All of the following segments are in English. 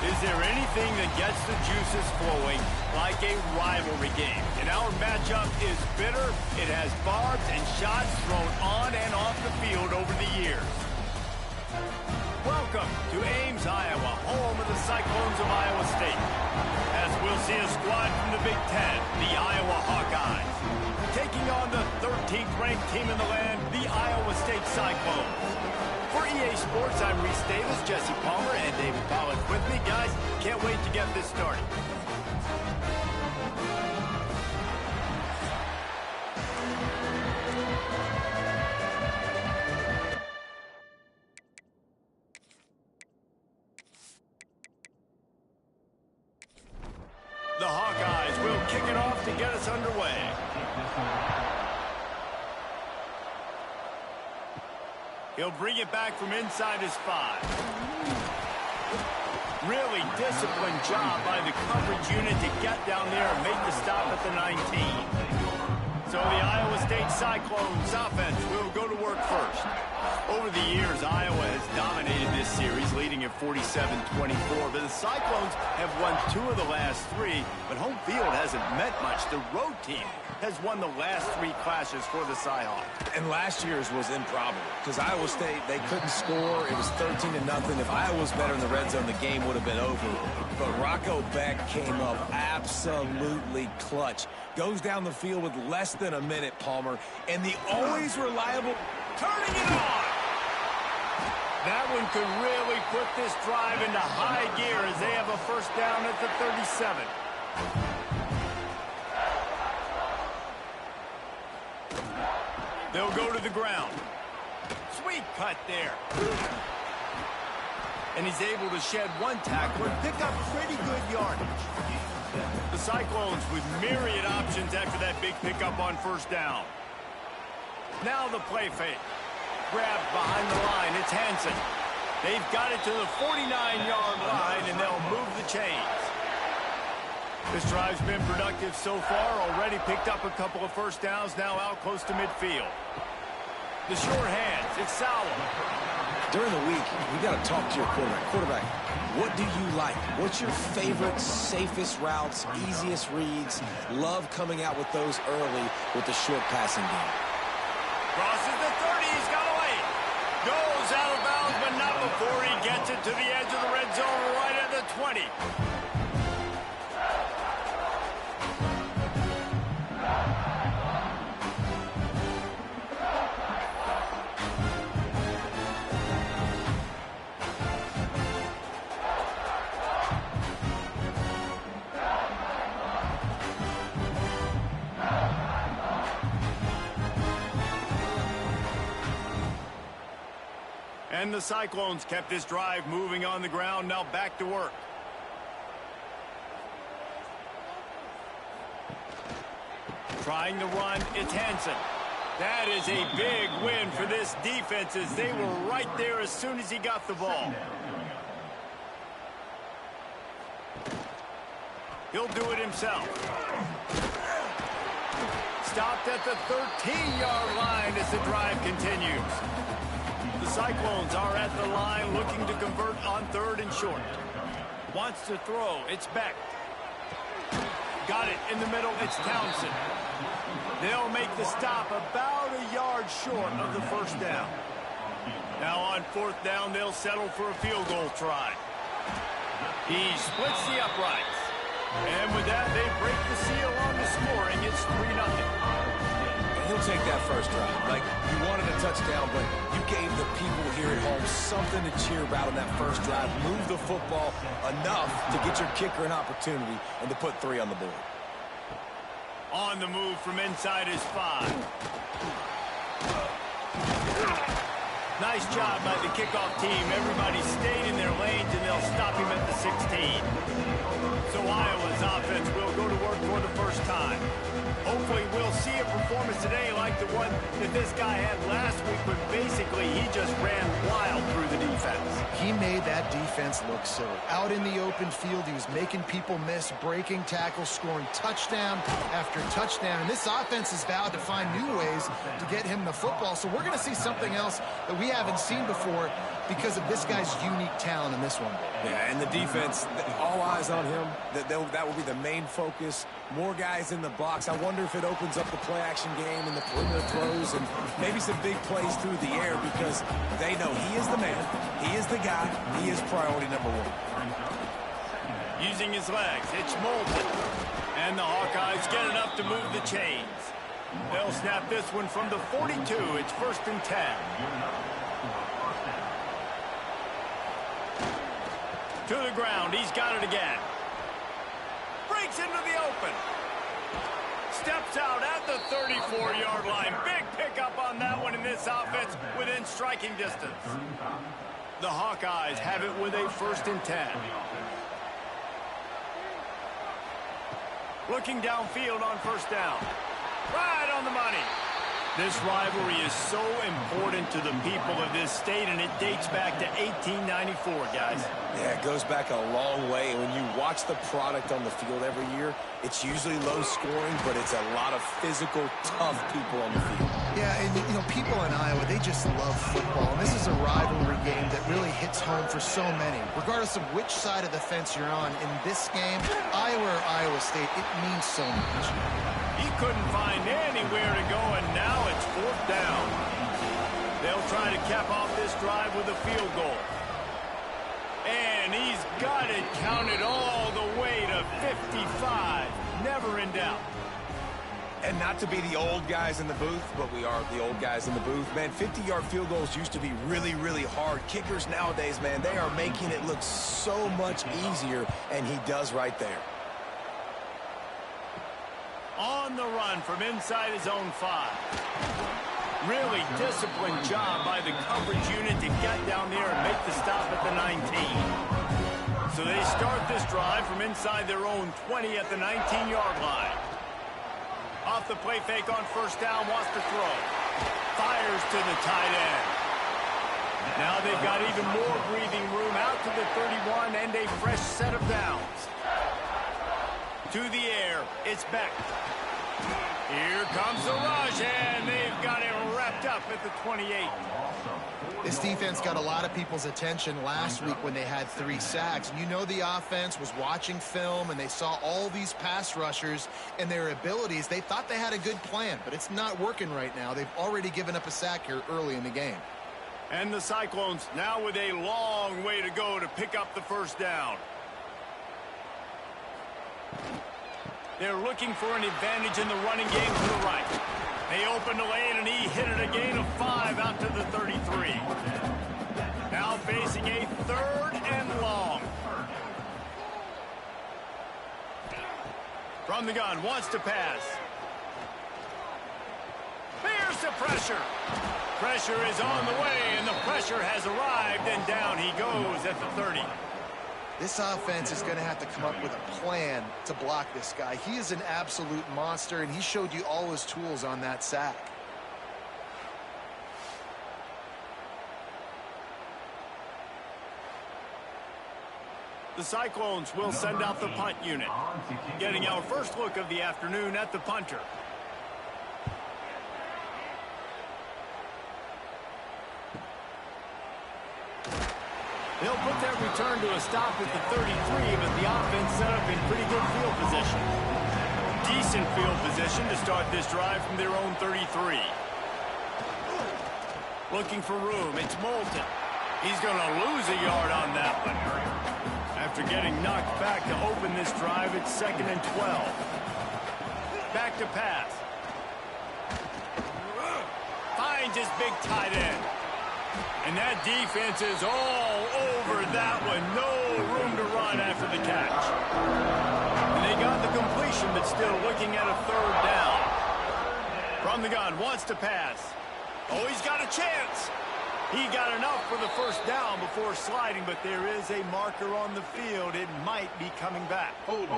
Is there anything that gets the juices flowing like a rivalry game? And our matchup is bitter. It has barbs and shots thrown on and off the field over the years. Welcome to Ames, Iowa, home of the Cyclones of Iowa State. As we'll see a squad from the Big Ten, the Iowa Hawkeyes, taking on the 13th ranked team in the land, the Iowa State Cyclones. For EA Sports, I'm Reese Davis, Jesse Palmer, and David Pollack with me. Guys, can't wait to get this started. The Hawkeyes will kick it off to get us underway. He'll bring it back from inside his 5. Really disciplined job by the coverage unit to get down there and make the stop at the 19. So the Iowa State Cyclones offense will go to work first. Over the years, Iowa has dominated this series, leading at 47-24. But the Cyclones have won 2 of the last 3, but home field hasn't meant much. The road team has won the last 3 clashes for the Cyhawk. And last year's was improbable because Iowa State, they couldn't score. It was 13-0. If Iowa was better in the red zone, the game would have been over. But Rocco Beck came up absolutely clutch. Goes down the field with less than a minute, Palmer. And the always reliable turning it on. That one could really put this drive into high gear as they have a first down at the 37. They'll go to the ground. Sweet cut there. And he's able to shed 1 tackle and pick up pretty good yardage. The Cyclones with myriad options after that big pickup on first down. Now the play fake. Grabbed behind the line. It's Hansen. They've got it to the 49-yard line, and they'll move the chains. This drive's been productive so far. Already picked up a couple of first downs, now out close to midfield. The short hands. It's Sowell. During the week, you got to talk to your quarterback. What do you like? What's your favorite, safest routes, easiest reads? Love coming out with those early with the short passing game. Crosses the 30. He's got away. Goes out of bounds, but not before he gets it to the edge of the red zone right at the 20. And the Cyclones kept this drive moving on the ground. Now back to work. Trying to run. It's Hansen. That is a big win for this defense as they were right there as soon as he got the ball. He'll do it himself. Stopped at the 13-yard line as the drive continues. The Cyclones are at the line looking to convert on 3rd and short. Wants to throw. It's Beck. Got it in the middle. It's Townsend. They'll make the stop about a yard short of the first down. Now on 4th down, they'll settle for a field goal try. He splits the uprights. And with that, they break the seal on the scoring. It's 3-0. He'll take that first drive. Like, you wanted a touchdown, but you gave the people here at home something to cheer about on that first drive. Move the football enough to get your kicker an opportunity and to put 3 on the board. On the move from inside his 5. Nice job by the kickoff team. Everybody stayed in their lanes, and they'll stop him at the 16. So Iowa's offense will go to work for the first time. Hopefully we'll see a performance today like the one that this guy had last week when basically he just ran wild through the defense. He made that defense look silly. Out in the open field, he was making people miss, breaking tackles, scoring touchdown after touchdown. And this offense has vowed to find new ways to get him the football. So we're going to see something else that we haven't seen before. because of this guy's unique talent in this one. Yeah, and the defense, all eyes on him. That will be the main focus. More guys in the box. I wonder if it opens up the play-action game and the perimeter throws and maybe some big plays through the air because they know he is the man, he is the guy, he is priority number one. Using his legs, it's Moulton. And the Hawkeyes get enough to move the chains. They'll snap this one from the 42. It's 1st and 10. To the ground. He's got it again. Breaks into the open. Steps out at the 34-yard line. Big pickup on that one in this offense within striking distance. The Hawkeyes have it with a 1st and 10. Looking downfield on 1st down. Right on the money. This rivalry is so important to the people of this state, and it dates back to 1894, guys. Yeah, it goes back a long way. And when you watch the product on the field every year, it's usually low scoring, but it's a lot of physical, tough people on the field. Yeah, and you know, people in Iowa, they just love football. And this is a rivalry game that really hits home for so many. Regardless of which side of the fence you're on, in this game, Iowa or Iowa State, it means so much. He couldn't find anywhere to go, and now it's 4th down. They'll try to cap off this drive with a field goal. And he's got it counted all the way to 55. Never in doubt. And not to be the old guys in the booth, but we are the old guys in the booth. Man, 50-yard field goals used to be really, really hard. Kickers nowadays, man, they are making it look so much easier, and he does right there. On the run from inside his own 5. Really disciplined job by the coverage unit to get down there and make the stop at the 19. So they start this drive from inside their own 20 at the 19-yard line. Off the play fake on 1st down, wants to throw. Fires to the tight end. Now they've got even more breathing room out to the 31 and a fresh set of downs. To the air, it's Beck. Here comes the rush, and they've got it wrapped up at the 28. This defense got a lot of people's attention last week when they had 3 sacks. And you know the offense was watching film, and they saw all these pass rushers and their abilities. They thought they had a good plan, but it's not working right now. They've already given up a sack here early in the game. And the Cyclones now with a long way to go to pick up the 1st down. They're looking for an advantage in the running game to the right. They open the lane, and he hit it a gain of 5 out to the 33. Now facing a 3rd and long. From the gun, wants to pass. Here's the pressure. Pressure is on the way, and the pressure has arrived, and down he goes at the 30. This offense is going to have to come up with a plan to block this guy. He is an absolute monster, and he showed you all his tools on that sack. The Cyclones will send out the punt unit. Getting our first look of the afternoon at the punter. They'll put that return to a stop at the 33, but the offense set up in pretty good field position. Decent field position to start this drive from their own 33. Looking for room, it's Moulton. He's going to lose a yard on that one. After getting knocked back to open this drive, it's 2nd and 12. Back to pass. Finds his big tight end. And that defense is all over that one. No room to run after the catch. And they got the completion, but still looking at a 3rd down. From the gun, wants to pass. Oh, he's got a chance. He got enough for the 1st down before sliding, but there is a marker on the field. It might be coming back. Hold.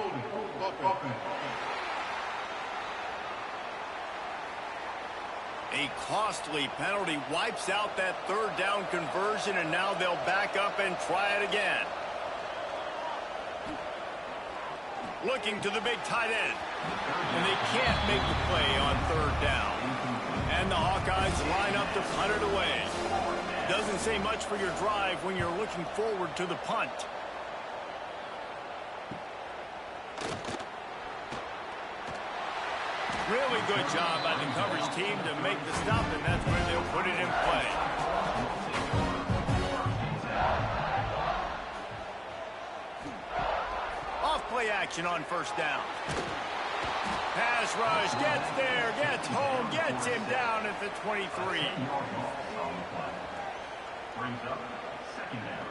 A costly penalty wipes out that 3rd down conversion, and now they'll back up and try it again. Looking to the big tight end. And they can't make the play on 3rd down. And the Hawkeyes line up to punt it away. Doesn't say much for your drive when you're looking forward to the punt. Really good job by the coverage team to make the stop, and that's where they'll put it in play. Off play action on first down. Pass rush, gets there, gets home, gets him down at the 23. Brings up second down.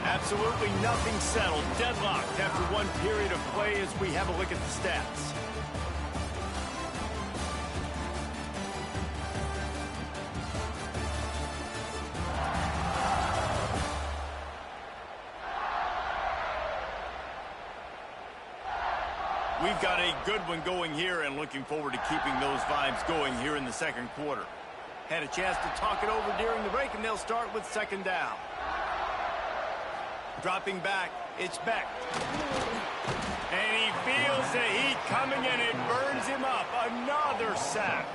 Absolutely nothing settled. Deadlocked after one period of play as we have a look at the stats. We've got a good one going here and looking forward to keeping those vibes going here in the second quarter. Had a chance to talk it over during the break, and they'll start with second down. Dropping back, it's Beck. And he feels the heat coming, and it burns him up. Another sack.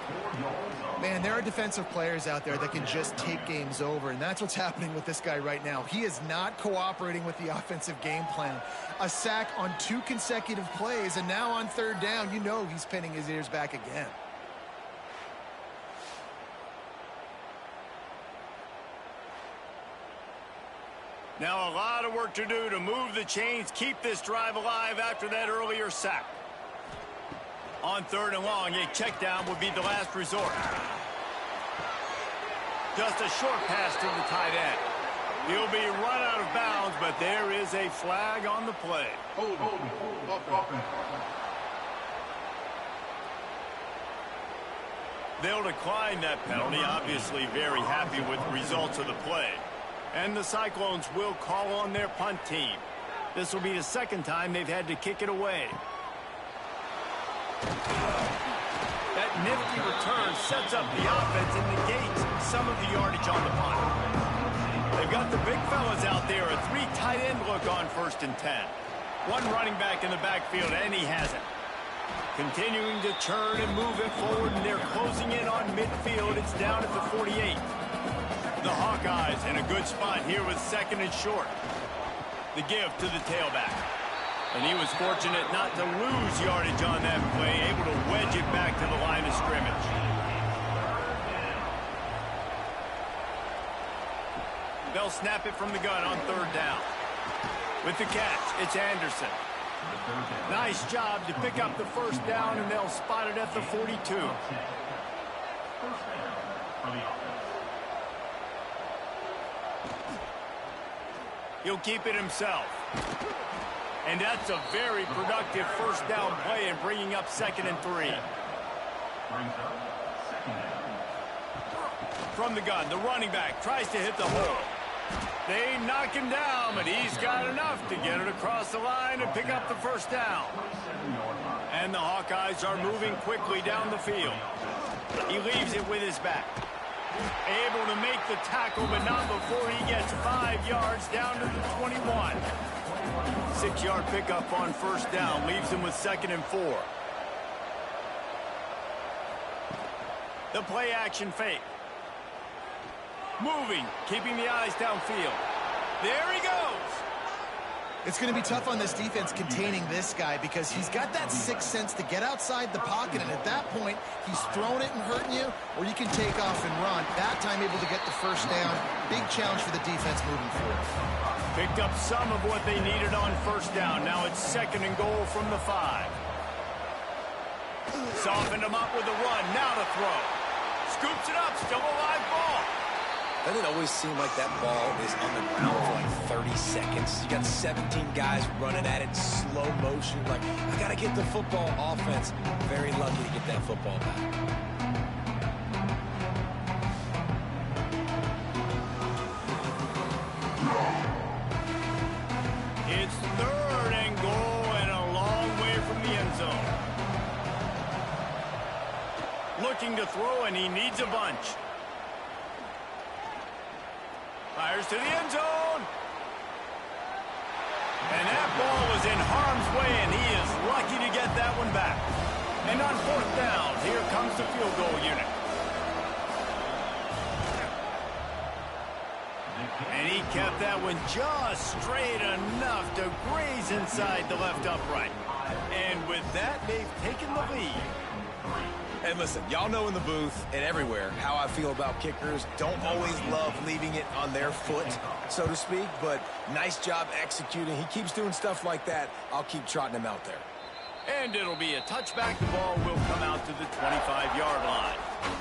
Man, there are defensive players out there that can just take games over, and that's what's happening with this guy right now. He is not cooperating with the offensive game plan. A sack on 2 consecutive plays, and now on third down, you know he's pinning his ears back again. Now a lot of work to do to move the chains, keep this drive alive after that earlier sack. On third and long, a check down would be the last resort. Just a short pass to the tight end. He'll be run out of bounds, but there is a flag on the play. Hold. They'll decline that penalty, obviously very happy with the results of the play. And the Cyclones will call on their punt team. This will be the second time they've had to kick it away. That nifty return sets up the offense and negates some of the yardage on the punt. They've got the big fellas out there, a 3 tight end look on 1st and 10. 1 running back in the backfield, and he has it. Continuing to turn and move it forward, and they're closing in on midfield. It's down at the 48. The Hawkeyes in a good spot here with 2nd and short. The give to the tailback. And he was fortunate not to lose yardage on that play, able to wedge it back to the line of scrimmage. They'll snap it from the gun on third down. With the catch, it's Anderson. Nice job to pick up the first down, and they'll spot it at the 42. He'll keep it himself. And that's a very productive first down play and bringing up 2nd and 3. From the gun, the running back tries to hit the hole. They knock him down, but he's got enough to get it across the line and pick up the first down. And the Hawkeyes are moving quickly down the field. He leaves it with his back. Able to make the tackle, but not before he gets 5 yards down to the 21. 6-yard pickup on first down leaves him with 2nd and 4. The play action fake. Moving, keeping the eyes downfield. There he goes. It's going to be tough on this defense containing this guy because he's got that 6th sense to get outside the pocket, and at that point, he's throwing it and hurting you, or you can take off and run. That time able to get the first down. Big challenge for the defense moving forward. Picked up some of what they needed on first down. Now it's 2nd and goal from the 5. Softened him up with a run. Now to throw. Scoops it up. Still a live ball. Doesn't it always seem like that ball is on the ground for like 30 seconds? You got 17 guys running at it, slow motion. Like, I got to get the football. Offense, very lucky to get that football back. It's 3rd and goal and a long way from the end zone. Looking to throw, and he needs a bunch. Fires to the end zone. And that ball was in harm's way, and he is lucky to get that one back. And on fourth down, here comes the field goal unit. And he kept that one just straight enough to graze inside the left upright. And with that, they've taken the lead. And listen, y'all know in the booth and everywhere how I feel about kickers. Don't always love leaving it on their foot, so to speak, but nice job executing. He keeps doing stuff like that. I'll keep trotting him out there. And it'll be a touchback. The ball will come out to the 25-yard line.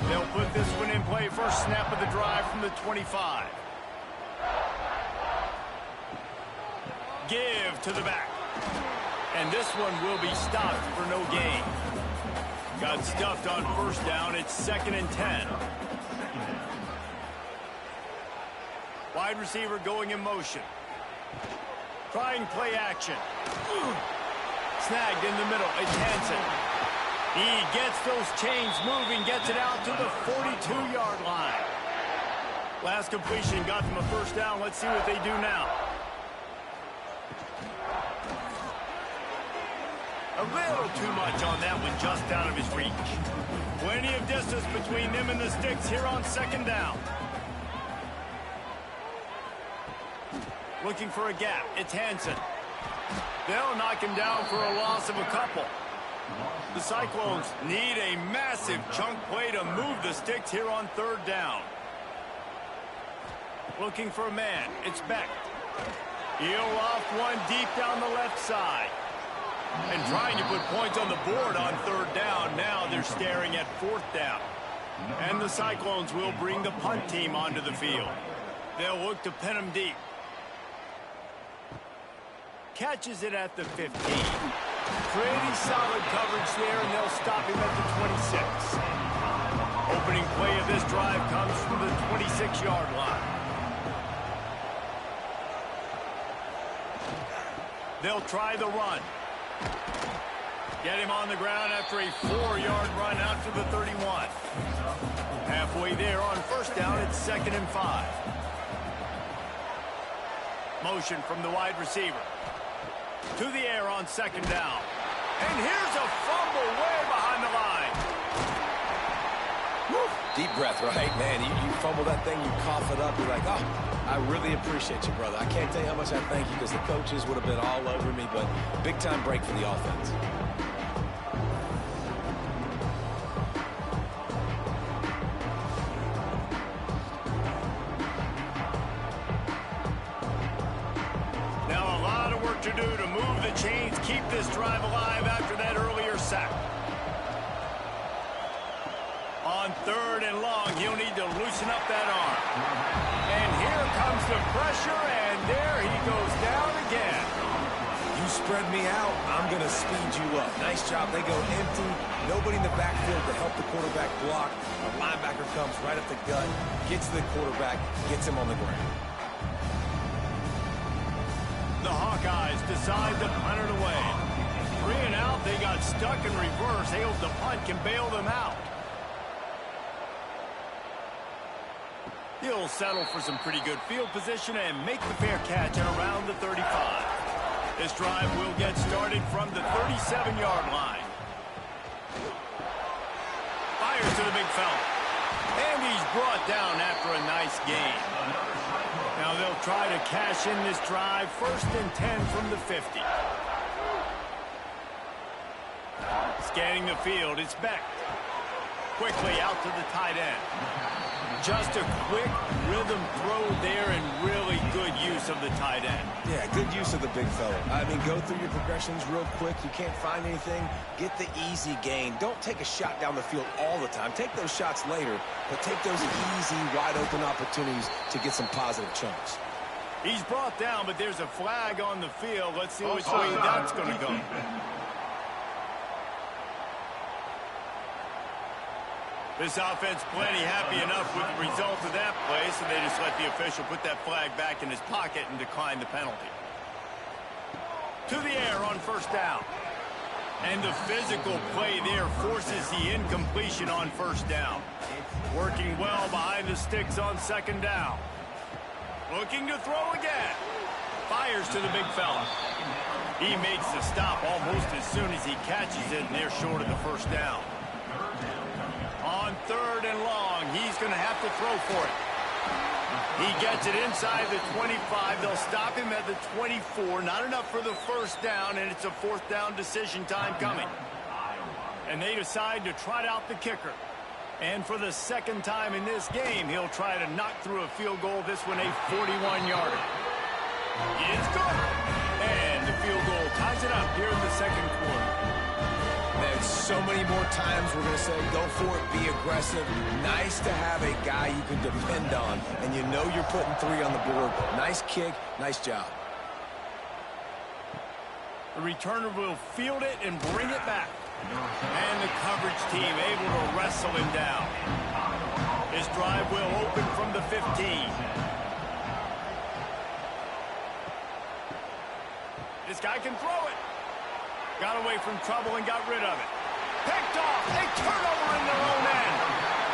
They'll put this one in play. First snap of the drive from the 25. Give to the back. And this one will be stopped for no gain. Got stuffed on first down. It's 2nd and 10. Wide receiver going in motion. Trying play action. Snagged in the middle. It's Hansen. He gets those chains moving, gets it out to the 42-yard line. Last completion got them a first down. Let's see what they do now. A little too much on that one, just out of his reach. Plenty of distance between them and the sticks here on 2nd down. Looking for a gap. It's Hansen. They'll knock him down for a loss of a couple. The Cyclones need a massive chunk play to move the sticks here on 3rd down. Looking for a man. It's Beck. He'll off one deep down the left side. And trying to put points on the board on 3rd down. Now they're staring at 4th down. And the Cyclones will bring the punt team onto the field. They'll look to pin him deep. Catches it at the 15. Pretty solid coverage there, and they'll stop him at the 26. Opening play of this drive comes from the 26-yard line. They'll try the run. Get him on the ground after a 4-yard run out to the 31. Halfway there on first down, it's 2nd and 5. Motion from the wide receiver. To the air on 2nd down. And here's a fumble way behind the line. Woo. Deep breath, right? Man, you fumble that thing, you cough it up, you're like, oh, I really appreciate you, brother. I can't tell you how much I thank you because the coaches would have been all over me, but big-time break for the offense. Now a lot of work to do to move the chains, keep this drive alive after that earlier sack. On 3rd and long, he'll need to loosen up that arm. And here comes the pressure, and there he goes down again. You spread me out, I'm going to speed you up. Nice job. They go empty. Nobody in the backfield to help the quarterback block. A linebacker comes right at the gut, gets to the quarterback, gets him on the ground. The Hawkeyes decide to punt it away. 3 and out, they got stuck in reverse. They hope the punt can bail them out. He'll settle for some pretty good field position and make the fair catch at around the 35. This drive will get started from the 37-yard line. Fires to the big fella. And he's brought down after a nice gain. Now they'll try to cash in this drive. 1st and 10 from the 50. Scanning the field, it's Beck. Quickly out to the tight end. Just a quick rhythm throw there and really good use of the tight end. Yeah, good use of the big fella. I mean, go through your progressions real quick. You can't find anything. Get the easy gain. Don't take a shot down the field all the time. Take those shots later, but take those easy, wide-open opportunities to get some positive chunks. He's brought down, but there's a flag on the field. Let's see which way that's going to go. This offense plenty happy enough with the result of that play, so they just let the official put that flag back in his pocket and decline the penalty. To the air on 1st down. And the physical play there forces the incompletion on 1st down. Working well behind the sticks on 2nd down. Looking to throw again. Fires to the big fella. He makes the stop almost as soon as he catches it, and they're short of the first down. On 3rd and long, he's going to have to throw for it. He gets it inside the 25. They'll stop him at the 24. Not enough for the first down, and it's a 4th down decision time coming. And they decide to trot out the kicker. And for the 2nd time in this game, he'll try to knock through a field goal, this one a 41-yarder. It's good. And the field goal ties it up here in the 2nd quarter. Man, so many more times we're going to say, go for it, be aggressive. Nice to have a guy you can depend on, and you know you're putting 3 on the board. Nice kick, nice job. The returner will field it and bring it back. And the coverage team able to wrestle him down. His drive will open from the 15. This guy can throw it. Got away from trouble and got rid of it. Picked off. A turnover in their own end.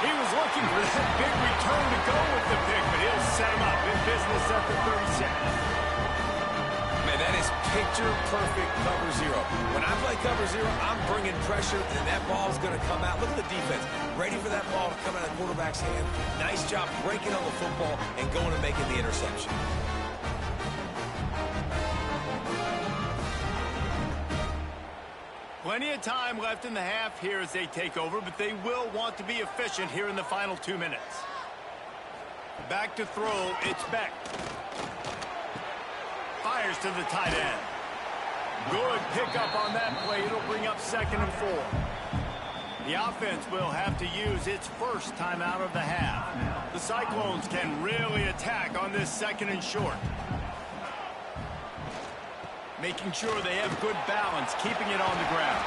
He was looking for that big return to go with the pick, but he'll set him up in business at the 36. Man, that is picture-perfect cover 0. When I play cover 0, I'm bringing pressure, and that ball's going to come out. Look at the defense. Ready for that ball to come out of the quarterback's hand. Nice job breaking on the football and going and making the interception. Plenty of time left in the half here as they take over, but they will want to be efficient here in the final 2 minutes. Back to throw, it's Beck. Fires to the tight end. Good pickup on that play. It'll bring up 2nd and 4. The offense will have to use its first timeout of the half. The Cyclones can really attack on this 2nd and short. Making sure they have good balance, keeping it on the ground.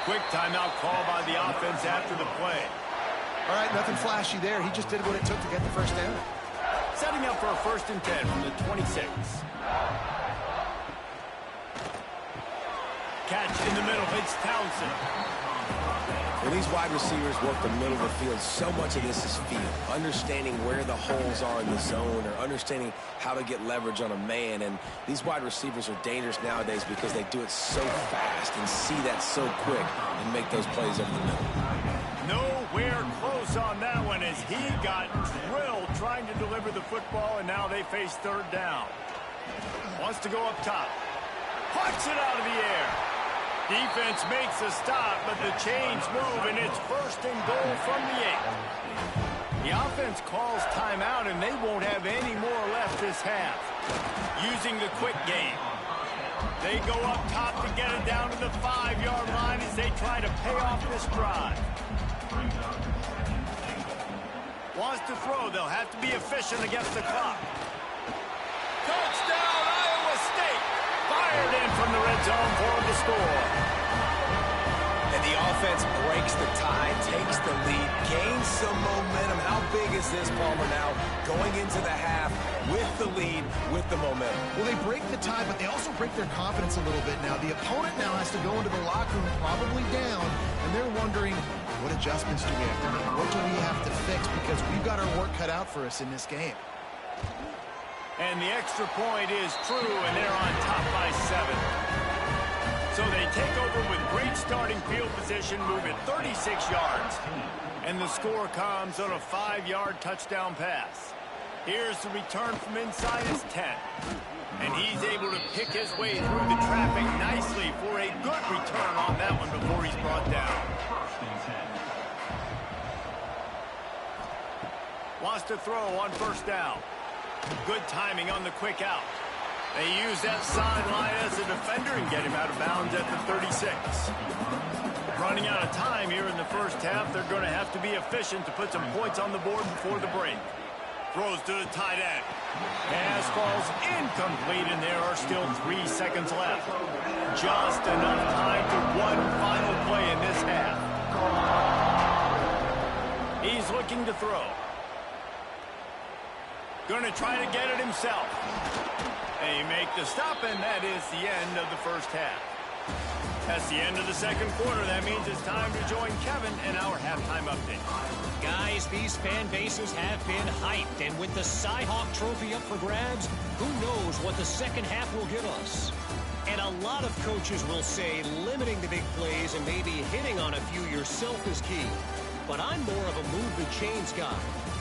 Quick timeout call by the offense after the play. All right, nothing flashy there. He just did what it took to get the first down. Setting up for a 1st and 10 from the 26. Catch in the middle, it's Townsend. When these wide receivers work the middle of the field, so much of this is feel. Understanding where the holes are in the zone or understanding how to get leverage on a man. And these wide receivers are dangerous nowadays because they do it so fast and see that so quick and make those plays over the middle. Nowhere close on that one as he got drilled trying to deliver the football, and now they face 3rd down. Wants to go up top. Puts it out of the air. Defense makes a stop, but the chains move, and it's 1st and goal from the 8. The offense calls timeout, and they won't have any more left this half. Using the quick game. They go up top to get it down to the 5-yard line as they try to pay off this drive. Wants to throw. They'll have to be efficient against the clock. Touchdown, Iowa State! Fired in from the red zone for the score. And the offense breaks the tie, takes the lead, gains some momentum. How big is this, Palmer, now? Going into the half with the lead, with the momentum. Well, they break the tie, but they also break their confidence a little bit now. The opponent now has to go into the locker room probably down, and they're wondering, what adjustments do we have to make? What do we have to fix? Because we've got our work cut out for us in this game. And the extra point is true, and they're on top by 7. So they take over with great starting field position, move it 36 yards. And the score comes on a 5-yard touchdown pass. Here's the return from inside his 10. And he's able to pick his way through the traffic nicely for a good return on that one before he's brought down. Wants to throw on 1st down. Good timing on the quick out. They use that sideline as a defender and get him out of bounds at the 36. Running out of time here in the first half. They're going to have to be efficient to put some points on the board before the break. Throws to the tight end. Pass falls incomplete, and there are still 3 seconds left. Just enough time for one final play in this half. He's looking to throw. Going to try to get it himself. They make the stop, and that is the end of the first half. That's the end of the 2nd quarter. That means it's time to join Kevin in our halftime update. Guys, these fan bases have been hyped, and with the Cyhawk trophy up for grabs, who knows what the second half will give us. And a lot of coaches will say limiting the big plays and maybe hitting on a few yourself is key. But I'm more of a move the chains guy.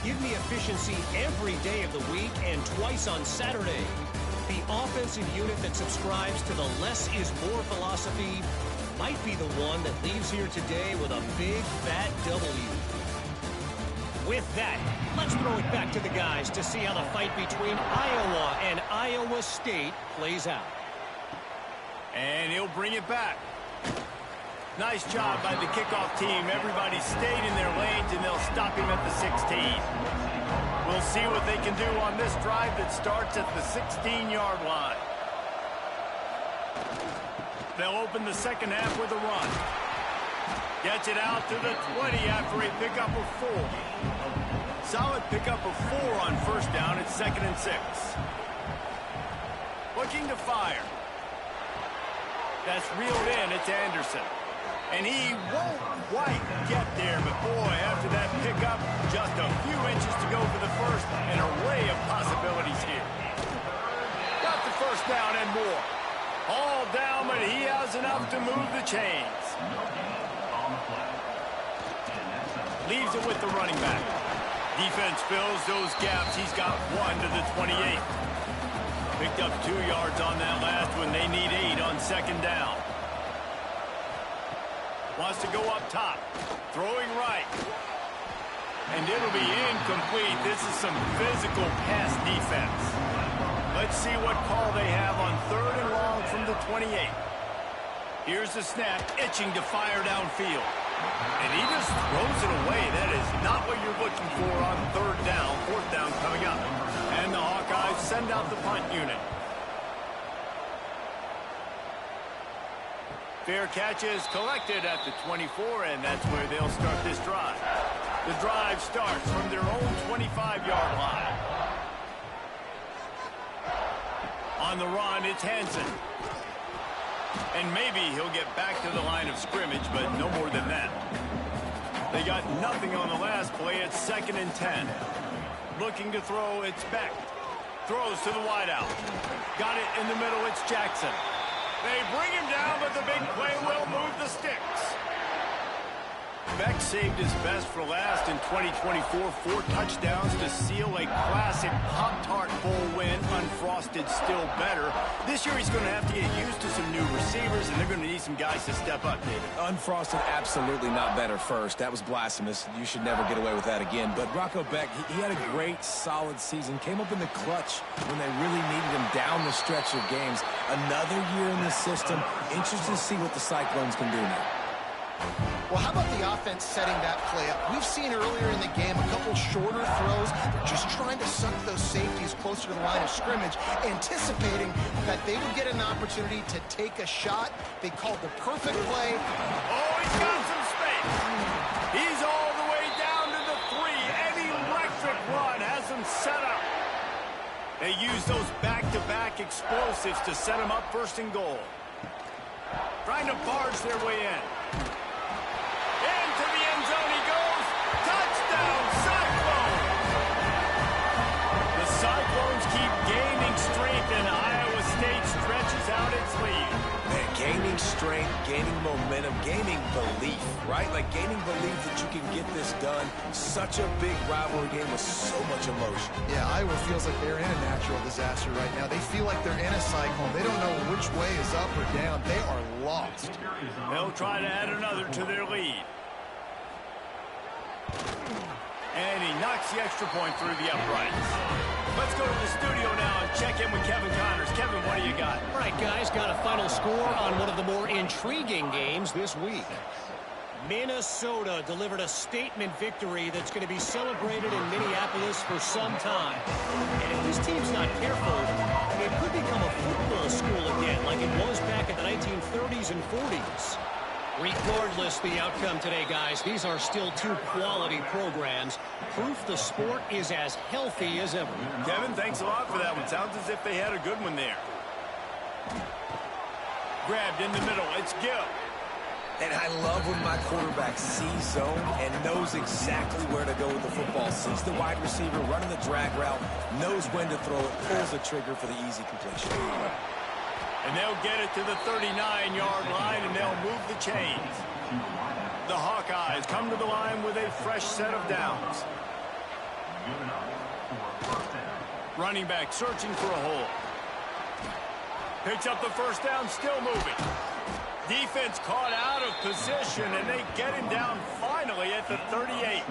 Give me efficiency every day of the week and twice on Saturday. The offensive unit that subscribes to the less is more philosophy might be the one that leaves here today with a big fat W. With that, let's throw it back to the guys to see how the fight between Iowa and Iowa State plays out. And he'll bring it back. Nice job by the kickoff team. Everybody stayed in their lanes, and they'll stop him at the 16. We'll see what they can do on this drive that starts at the 16-yard line. They'll open the second half with a run. Gets it out to the 20 after a pickup of 4. Solid pickup of 4 on first down. It's 2nd and 6. Looking to fire. That's reeled in. It's Anderson. And he won't quite get there, but boy, after that pickup, just a few inches to go for the first. An array of possibilities here. Got the first down and more. All down, but he has enough to move the chains. Leaves it with the running back. Defense fills those gaps. He's got 1 to the 28. Picked up 2 yards on that last one. They need 8 on second down. Wants to go up top. Throwing right. And it'll be incomplete. This is some physical pass defense. Let's see what call they have on 3rd and long from the 28. Here's the snap, itching to fire downfield. And he just throws it away. That is not what you're looking for on 3rd down. 4th down coming up. And the Hawkeyes send out the punt unit. Fair catch is collected at the 24, and that's where they'll start this drive. The drive starts from their own 25-yard line. On the run, it's Hansen. And maybe he'll get back to the line of scrimmage, but no more than that. They got nothing on the last play. It's 2nd and 10. Looking to throw, it's Beck. Throws to the wideout. Got it in the middle, it's Jackson. They bring him down, but the big play will move the sticks. Beck saved his best for last in 2024. 4 touchdowns to seal a classic Pop-Tart Bowl win. Unfrosted, still better. This year he's going to have to get used to some new receivers, and they're going to need some guys to step up, David. Unfrosted, absolutely not better first. That was blasphemous. You should never get away with that again. But Rocco Beck, he had a great, solid season. Came up in the clutch when they really needed him down the stretch of games. Another year in the system. Interested to see what the Cyclones can do now. Well, how about the offense setting that play up? We've seen earlier in the game a couple shorter throws. They're just trying to suck those safeties closer to the line of scrimmage, anticipating that they would get an opportunity to take a shot. They called the perfect play. Oh, he's got some space. He's all the way down to the 3. An electric run has him set up. They use those back-to-back explosives to set him up 1st and goal. Trying to barge their way in. Into the end zone he goes. Touchdown, Cyclones! The Cyclones keep gaining strength, and Iowa State stretches out its lead. Man, gaining strength, gaining momentum, gaining belief, right? Like gaining belief that you can get this done. Such a big rivalry game with so much emotion. Yeah, Iowa feels like they're in a natural disaster right now. They feel like they're in a cyclone. They don't know which way is up or down. They are lost. They'll try to add another to their lead. And he knocks the extra point through the uprights. Let's go to the studio now and check in with Kevin Connors. Kevin, what do you got? All right, guys, got a final score on one of the more intriguing games this week. Minnesota delivered a statement victory that's going to be celebrated in Minneapolis for some time. And if this team's not careful, it could become a football school again like it was back in the 1930s and 40s. Regardless the outcome today, guys, these are still 2 quality programs. Proof the sport is as healthy as ever. Kevin, thanks a lot for that one. Sounds as if they had a good one there. Grabbed in the middle. It's Gill. And I love when my quarterback sees zone and knows exactly where to go with the football. Sees the wide receiver running the drag route, knows when to throw it, pulls the trigger for the easy completion. And they'll get it to the 39-yard line, and they'll move the chains. The Hawkeyes come to the line with a fresh set of downs. Running back searching for a hole. Picks up the first down, still moving. Defense caught out of position, and they get him down finally at the 38.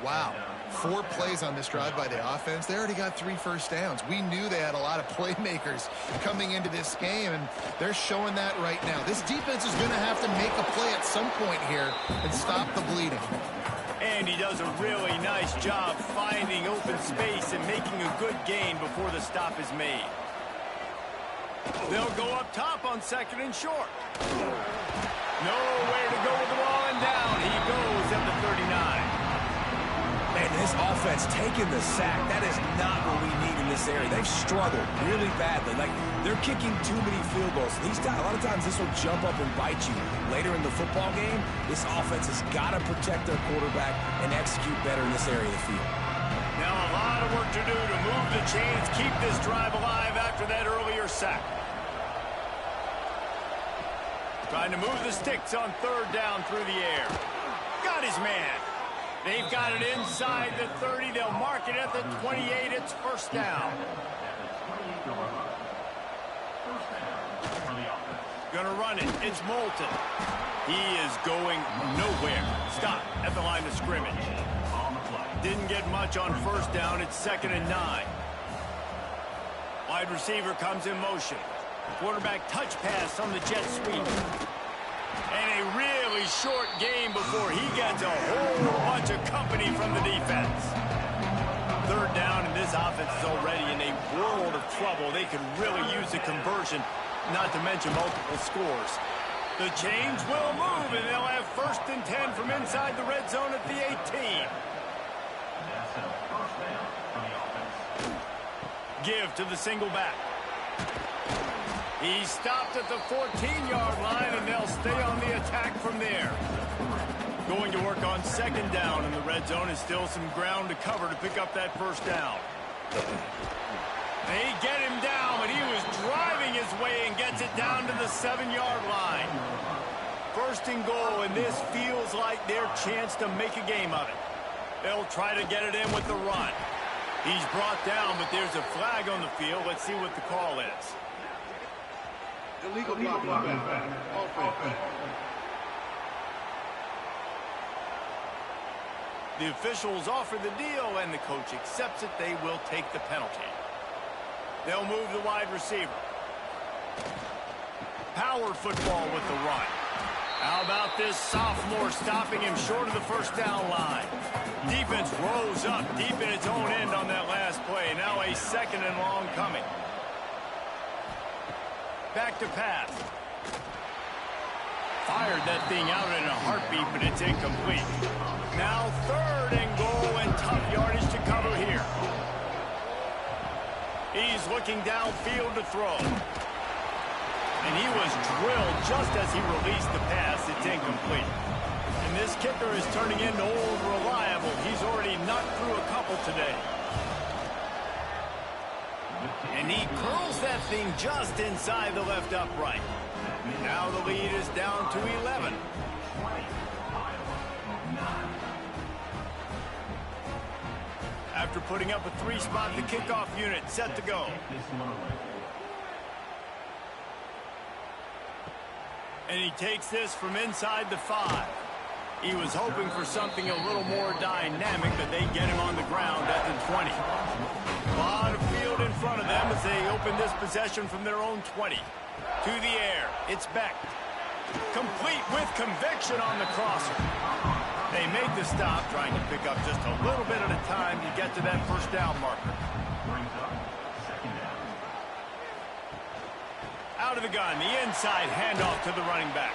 Wow. 4 plays on this drive by the offense. They already got 3 first downs. We knew they had a lot of playmakers coming into this game, and they're showing that right now. This defense is going to have to make a play at some point here and stop the bleeding. And he does a really nice job finding open space and making a good gain before the stop is made. They'll go up top on 2nd and short. Nowhere to go with the ball, and down he goes at the 39. Man, this offense taking the sack, that is not what we need in this area. They've struggled really badly. Like, they're kicking too many field goals. A lot of times this will jump up and bite you. Later in the football game, this offense has got to protect their quarterback and execute better in this area of the field. Now a lot of work to do to move the chains, keep this drive alive after that earlier sack. Trying to move the sticks on 3rd down through the air. Got his man. They've got it inside the 30. They'll mark it at the 28. It's first down. Gonna run it. It's Moulton. He is going nowhere. Stop at the line of scrimmage. Didn't get much on first down. It's 2nd and 9. Wide receiver comes in motion. Quarterback touch pass on the jet sweep. And a really short game before he gets a whole bunch of company from the defense. 3rd down, and this offense is already in a world of trouble. They could really use a conversion, not to mention multiple scores. The chains will move, and they'll have 1st and 10 from inside the red zone at the 18. Give to the single back. He stopped at the 14-yard line, and they'll stay on the attack from there. Going to work on 2nd down in the red zone, and still some ground to cover to pick up that first down. They get him down, but he was driving his way and gets it down to the 7-yard line. 1st and goal, and this feels like their chance to make a game of it. They'll try to get it in with the run. He's brought down, but there's a flag on the field. Let's see what the call is. Illegal block. Offense. The officials offer the deal, and the coach accepts it. They will take the penalty. They'll move the wide receiver. Power football with the run. How about this sophomore stopping him short of the first down line? Defense rose up deep in its own end on that last play. Now a 2nd and long coming. Back to pass. Fired that thing out in a heartbeat, but it's incomplete. Now 3rd and goal, and tough yardage to cover here. He's looking downfield to throw. And he was drilled just as he released the pass. It's incomplete. And this kicker is turning into old reliable. He's already knocked through a couple today. And he curls that thing just inside the left upright. Now the lead is down to 11. After putting up a 3-spot, the kickoff unit set to go. And he takes this from inside the 5. He was hoping for something a little more dynamic, but they get him on the ground at the 20. A lot of field in front of them as they open this possession from their own 20. To the air, it's Beck. Complete with conviction on the crosser. They make the stop, trying to pick up just a little bit at a time to get to that first down marker. Out of the gun, the inside handoff to the running back.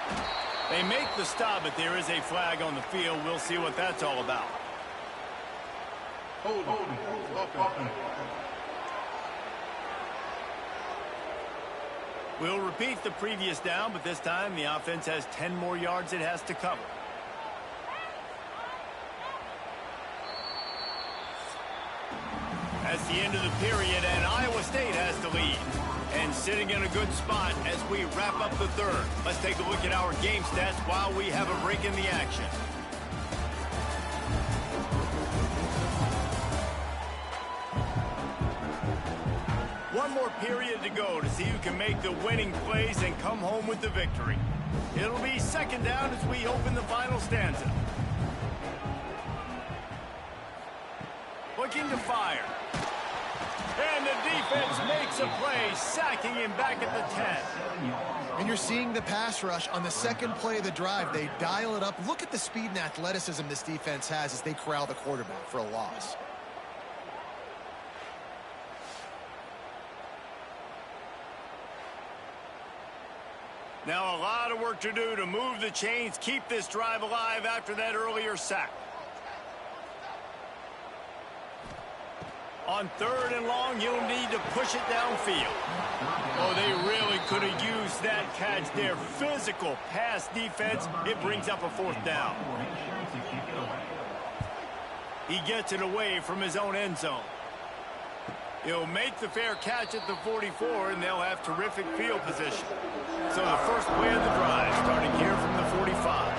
They make the stop, but there is a flag on the field. We'll see what that's all about. Hold. We'll repeat the previous down, but this time the offense has 10 more yards it has to cover. That's the end of the period, and Iowa State has the lead. And sitting in a good spot as we wrap up the third. Let's take a look at our game stats while we have a break in the action. One more period to go to see who can make the winning plays and come home with the victory. It'll be second down as we open the final stanza. Looking to fire. And the defense makes a play, sacking him back at the 10. And you're seeing the pass rush on the second play of the drive. They dial it up. Look at the speed and athleticism this defense has as they corral the quarterback for a loss. Now a lot of work to do to move the chains, keep this drive alive after that earlier sack. On third and long, you'll need to push it downfield. Oh, they really could have used that catch there. Physical pass defense. It brings up a fourth down. He gets it away from his own end zone. He'll make the fair catch at the 44, and they'll have terrific field position. So the first play of the drive, starting here from the 45.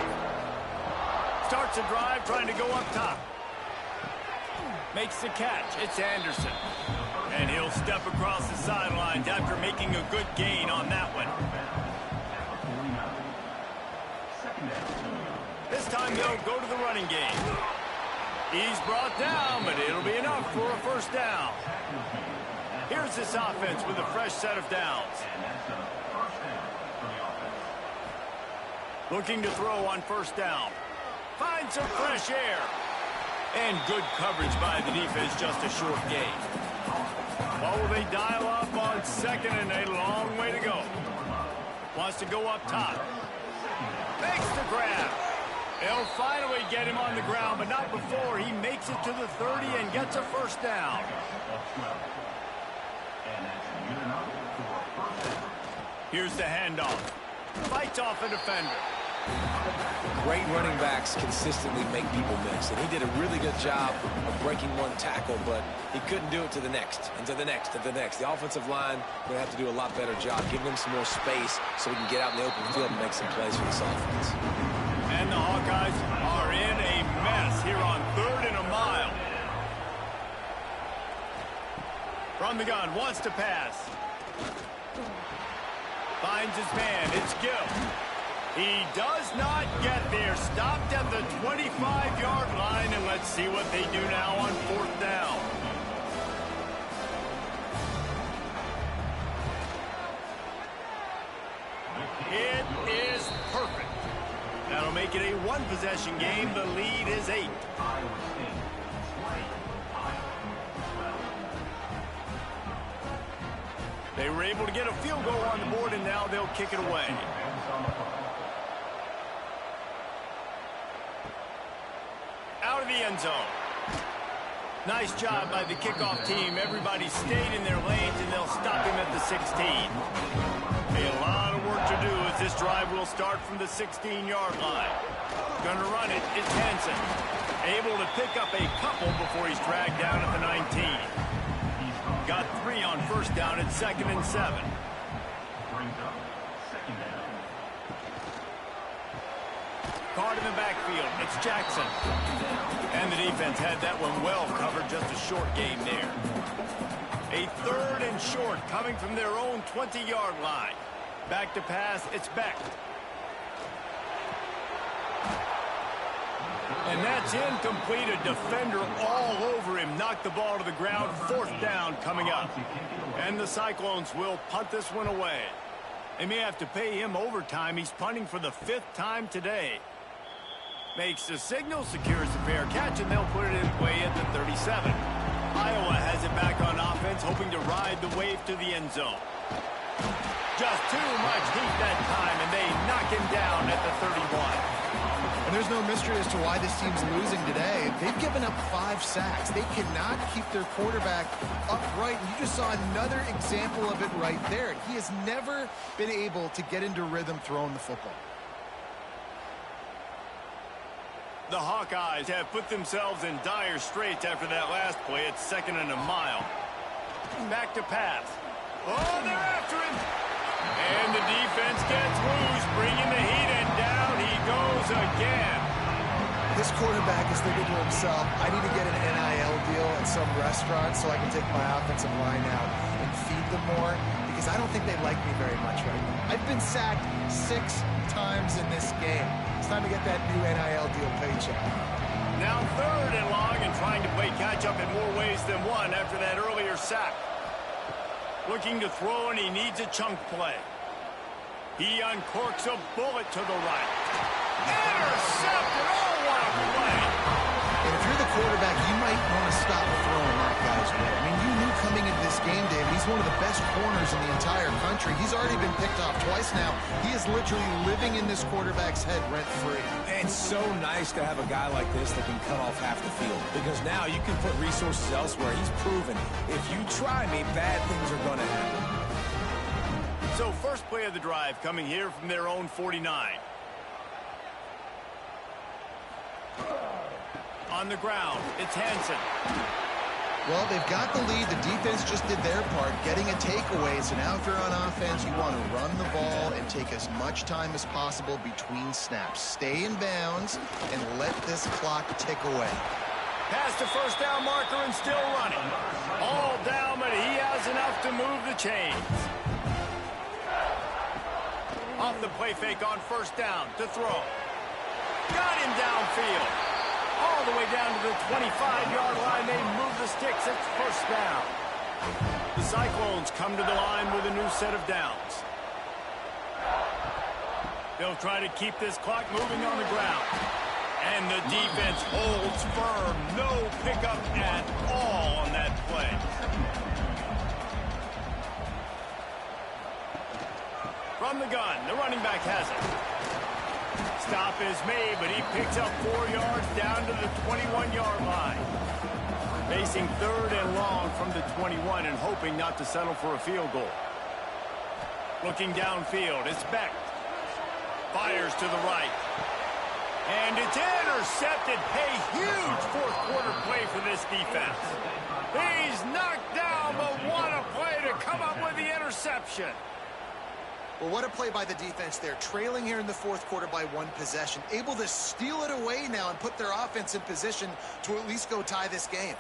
Starts the drive trying to go up top. Makes the catch. It's Anderson. And he'll step across the sidelines after making a good gain on that one. This time they'll go to the running game. He's brought down, but it'll be enough for a first down. Here's this offense with a fresh set of downs. Looking to throw on first down. Finds some fresh air. And good coverage by the defense, just a short gain. What will they dial up on second and a long way to go? Wants to go up top. Makes the grab. They'll finally get him on the ground, but not before he makes it to the 30 and gets a first down. Here's the handoff. Fights off a defender. Great running backs consistently make people miss, and he did a really good job of breaking one tackle, but he couldn't do it to the next, and to the next, and to the next. The offensive line going to have to do a lot better job, giving him some more space so he can get out in the open field and make some plays for this offense. And the Hawkeyes are in a mess here on third and a mile. From the gun, wants to pass. Finds his man, it's Gill. He does not get there. Stopped at the 25-yard line, and let's see what they do now on fourth down. It is perfect. That'll make it a one-possession game. The lead is 8. They were able to get a field goal on the board, and now they'll kick it away. Out of the end zone. Nice job by the kickoff team. Everybody stayed in their lanes, and they'll stop him at the 16. A lot of work to do as this drive will start from the 16-yard line. Gonna run it. It's Hansen. Able to pick up a couple before he's dragged down at the 19. Got 3 on first down at 2nd and 7. Caught in the backfield. It's Jackson. And the defense had that one well covered. Just a short game there. A 3rd and short coming from their own 20-yard line. Back to pass. It's Beck. And that's incomplete. A defender all over him. Knocked the ball to the ground. 4th down coming up. And the Cyclones will punt this one away. They may have to pay him overtime. He's punting for the 5th time today. Makes the signal, secures the fair catch, and they'll put it in play at the 37. Iowa has it back on offense, hoping to ride the wave to the end zone. Just too much heat that time, and they knock him down at the 31. And there's no mystery as to why this team's losing today. They've given up 5 sacks. They cannot keep their quarterback upright. And you just saw another example of it right there. He has never been able to get into rhythm throwing the football. The Hawkeyes have put themselves in dire straits after that last play. It's 2nd and a mile. Back to pass. Oh, they're after him. And the defense gets loose, bringing the heat, and down he goes again. This quarterback is thinking to himself, I need to get an NIL deal at some restaurant so I can take my offensive line out and feed them more, because I don't think they like me very much right now. I've been sacked 6 times in this game. It's time to get that new NIL deal paycheck. Now 3rd and long, and trying to play catch-up in more ways than one after that earlier sack. Looking to throw, and he needs a chunk play. He uncorks a bullet to the right. Intercepted! Oh, what a play! And if you're the quarterback, you might want to stop throwing that guy's way. I mean, you knew coming into this game, David, he's one of the best corners in the entire country. He's already been picked off twice now. He is literally living in this quarterback's head rent-free. And it's so nice to have a guy like this that can cut off half the field, because now you can put resources elsewhere. He's proven if you try me, bad things are going to happen. So first play of the drive coming here from their own 49. On the ground, it's Hansen. Well, they've got the lead. The defense just did their part, getting a takeaway. So now if you're on offense, you want to run the ball and take as much time as possible between snaps. Stay in bounds and let this clock tick away. Past the first down marker and still running. All down, but he has enough to move the chains. Off the play fake on first down to throw. Got him downfield. All the way down to the 25-yard line. They move the sticks. It's first down. The Cyclones come to the line with a new set of downs. They'll try to keep this clock moving on the ground. And the defense holds firm. No pickup at all on that play. From the gun, the running back has it. Stop is made, but he picks up 4 yards down to the 21-yard line. Facing 3rd and long from the 21 and hoping not to settle for a field goal. Looking downfield, it's Beck. Fires to the right. And it's intercepted. Hey, huge fourth-quarter play for this defense. He's knocked down, but what a play to come up with the interception. Well, what a play by the defense there. Trailing here in the 4th quarter by 1 possession. Able to steal it away now and put their offense in position to at least go tie this game.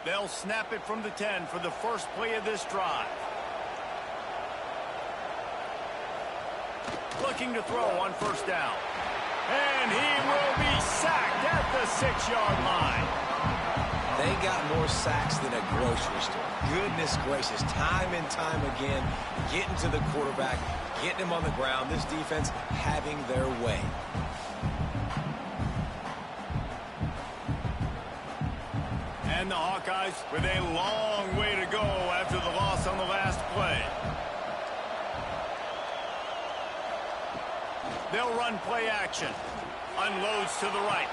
They'll snap it from the 10 for the first play of this drive. Looking to throw on first down. And he will be sacked at the 6-yard line. They got more sacks than a grocery store. Goodness gracious, time and time again, getting to the quarterback, getting him on the ground. This defense having their way. And the Hawkeyes with a long way to go after the loss on the last play. They'll run play action. Unloads to the right.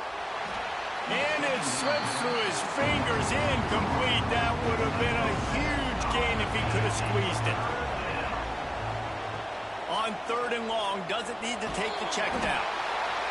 And it slips through his fingers, incomplete. That would have been a huge gain if he could have squeezed it. On 3rd and long, doesn't need to take the check down.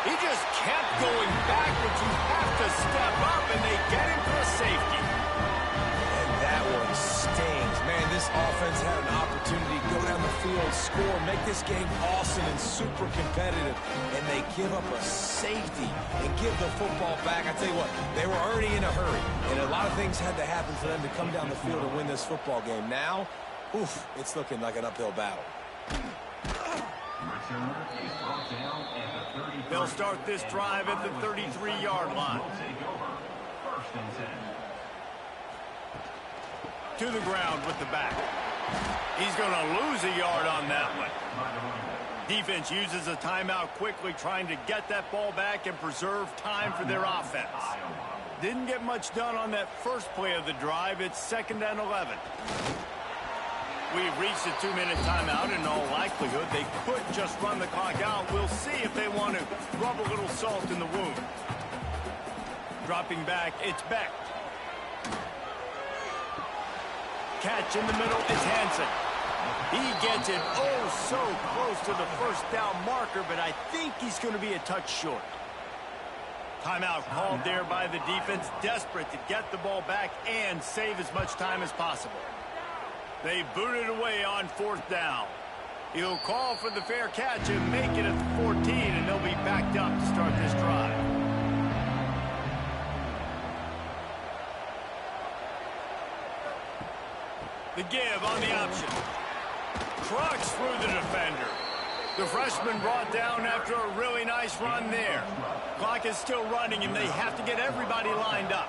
He just kept going backwards. You have to step up, and they get him for a safety. And that one stings. Man, this offense had an opportunity to go down the field, score, make this game awesome and super competitive, and they give up a safety and give the football back. I tell you what, they were already in a hurry, and a lot of things had to happen for them to come down the field and win this football game. Now, oof, it's looking like an uphill battle. They'll start this drive at the 33-yard line. To the ground with the back. He's going to lose a yard on that one. Defense uses a timeout quickly, trying to get that ball back and preserve time for their offense. Didn't get much done on that first play of the drive. It's 2nd and 11. We've reached a 2-minute timeout. In all likelihood, they could just run the clock out. We'll see if they want to rub a little salt in the wound. Dropping back, it's Beck. Catch in the middle, it's Hansen. He gets it so close to the first down marker, but I think he's going to be a touch short. Timeout called there by the defense, desperate to get the ball back and save as much time as possible. They boot it away on 4th down. He'll call for the fair catch and make it at the 14, and they'll be backed up to start this drive. The give on the option. Trucks through the defender. The freshman brought down after a really nice run there. Clock is still running, and they have to get everybody lined up.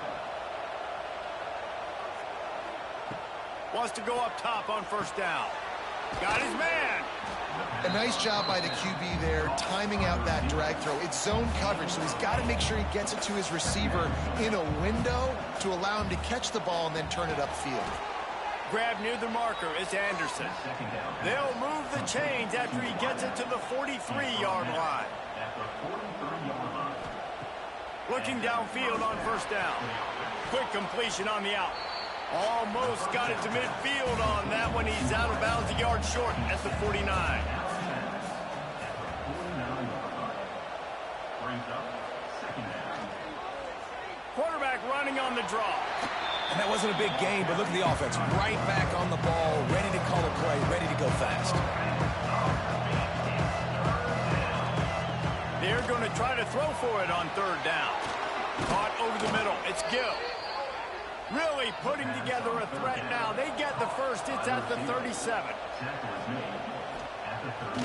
Wants to go up top on 1st down. Got his man. A nice job by the QB there, timing out that drag throw. It's zone coverage, so he's got to make sure he gets it to his receiver in a window to allow him to catch the ball and then turn it upfield. Grab near the marker, it's Anderson. They'll move the chains after he gets it to the 43-yard line. Looking downfield on 1st down. Quick completion on the out. Almost got it to midfield on that one. He's out of bounds a yard short at the 49. Quarterback running on the draw. And that wasn't a big game, but look at the offense. Right back on the ball, ready to call a play, ready to go fast. They're going to try to throw for it on 3rd down. Caught over the middle. It's Gill. Really putting together a threat now. They get the first. It's at the 37.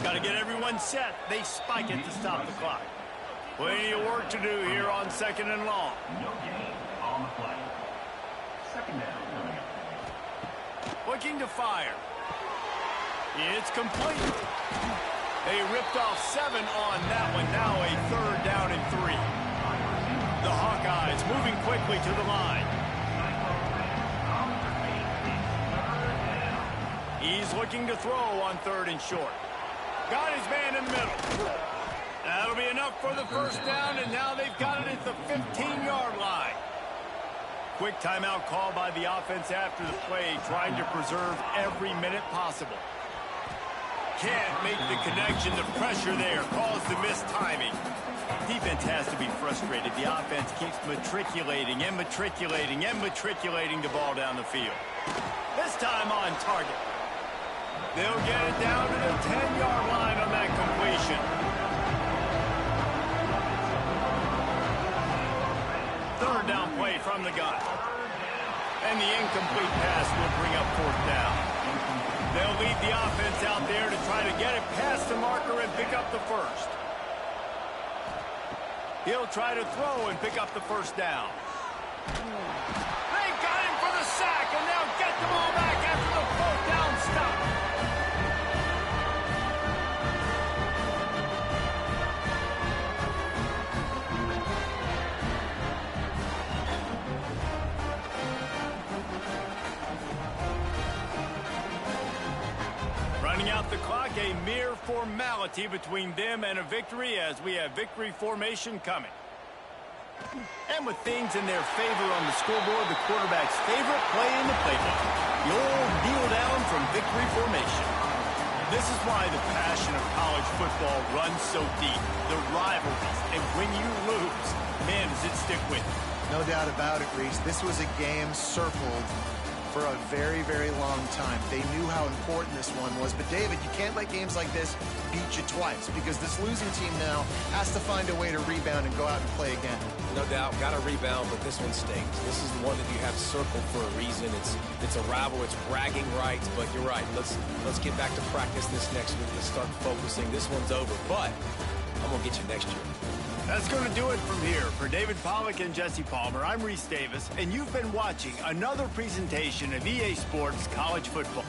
Got to get everyone set. They spike it to stop the clock. Plenty of work to do here on 2nd and long. Looking to fire. It's complete. They ripped off 7 on that one. Now a 3rd down and 3. The Hawkeyes moving quickly to the line. He's looking to throw on 3rd and short. Got his man in the middle. That'll be enough for the first down, and now they've got it at the 15-yard line. Quick timeout call by the offense after the play, trying to preserve every minute possible. Can't make the connection. The pressure there caused the missed timing. Defense has to be frustrated. The offense keeps matriculating and matriculating and matriculating the ball down the field. This time on target. They'll get it down to the 10-yard line on that completion. 3rd down play from the gun. And the incomplete pass will bring up 4th down. They'll lead the offense out there to try to get it past the marker and pick up the first. He'll try to throw and pick up the first down. They got him for the sack, and they'll get the ball back after the 4th down stop. Running out the clock, a mere formality between them and a victory as we have victory formation coming. And with things in their favor on the scoreboard, the quarterback's favorite play in the playbook, the old kneel down from victory formation. This is why the passion of college football runs so deep, the rivalries, and when you lose, man, does it stick with you. No doubt about it, Reese. This was a game circled for a very, very long time. They knew how important this one was. But, David, you can't let games like this beat you twice because this losing team now has to find a way to rebound and go out and play again. No doubt, got to rebound, but this one stings. This is the one that you have circled for a reason. It's a rival. It's bragging rights, but you're right. Let's get back to practice this next week. Let's start focusing. This one's over, but I'm going to get you next year. That's going to do it from here. For David Pollack and Jesse Palmer, I'm Reese Davis, and you've been watching another presentation of EA Sports College Football.